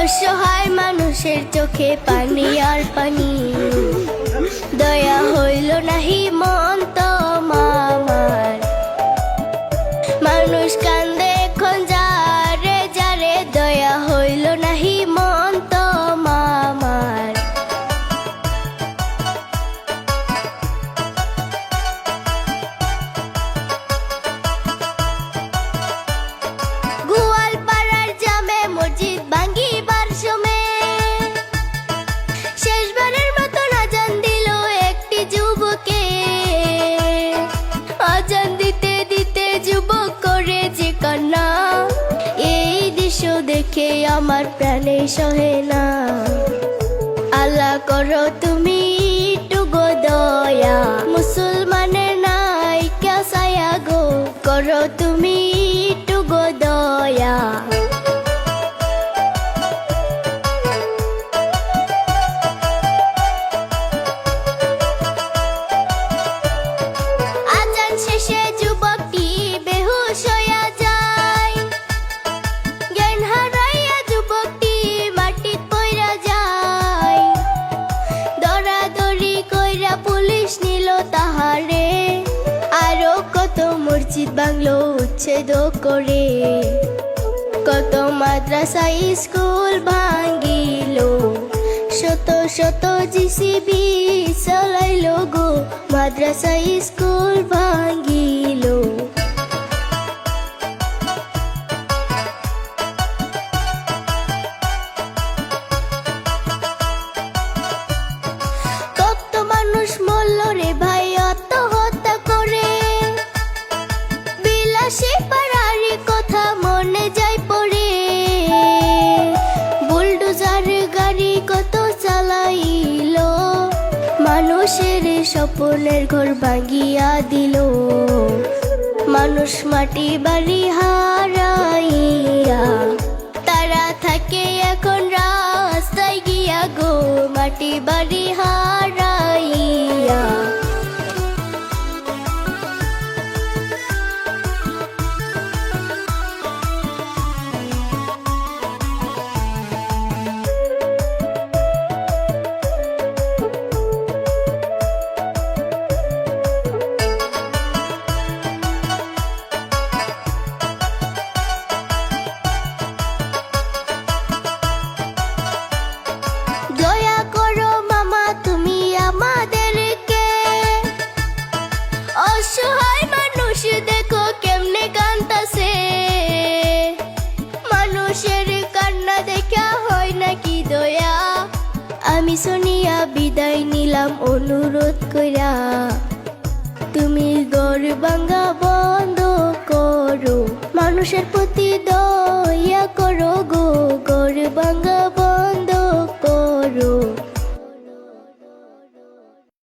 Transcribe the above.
অসহায় মানুষের চোখে পানি আর পানি, দয়া হইল নাহি মন তো মামার। মানুষ কান্দে এখন যারে যারে, দয়া হইল নাহি মন তো মামার। গোয়ালপাড়ার জামে মসজিদ ভাঙ্গিবার সময় শেষবারের মতন আজান দিল একটি যুবকে। আজান দিতে দিতে যুবক করে যে কান্না, এই দৃশ্য দেখে আমার প্রাণে সহে না। আল্লাহ করো তুমি একটু গো দয়া, মুসলমানের নাই কে ছায়া গো, করো তুমি একটু গো দয়া। আজান শেষে যুবকটি বেহুশ হইয়া যায়, জ্ঞান হারাইয়া যুবকটি মাটিত পইরা যায়। দরাদরি কইরা পুলিশ নিল তাহারে, আরো কত মসজিদ বাংলো উচ্ছেদ করে। কত মাদ্রাসা স্কুল ভাঙ্গিল, শত শত জিসিবি চালাইল গো, মাদ্রাসা স্কুল ভাঙ্গিল। কত মানুষ মরল রে ভাই আত্মহত্যা করে, বিলাসী পাড়ারি কথা মনে যায় পড়ে। বুলডোজার গাড়ি কত চালাইল, মানুষের স্বপ্নের ঘর ভাঙিয়া দিল। মানুষ মাটি বাড়ি হারাইয়া, তারা থাকে এখন রাস্তায় গিয়া গো, মাটি বাড়ি হারাইয়া। দয়া করো মামা তুমি আমাদেরকে, অসহায় মানুষ দেখো কেমনে কান্দাছে। মানুষের কান্না দেখা হয় নাকি দয়া, আমি শুনিয়া বিদায় নিলাম অনুরোধ কইরা। তুমি ঘর ভাঙ্গা বন্ধ করো, মানুষের প্রতি দয়া করো গো, ঘর ভাঙ্গা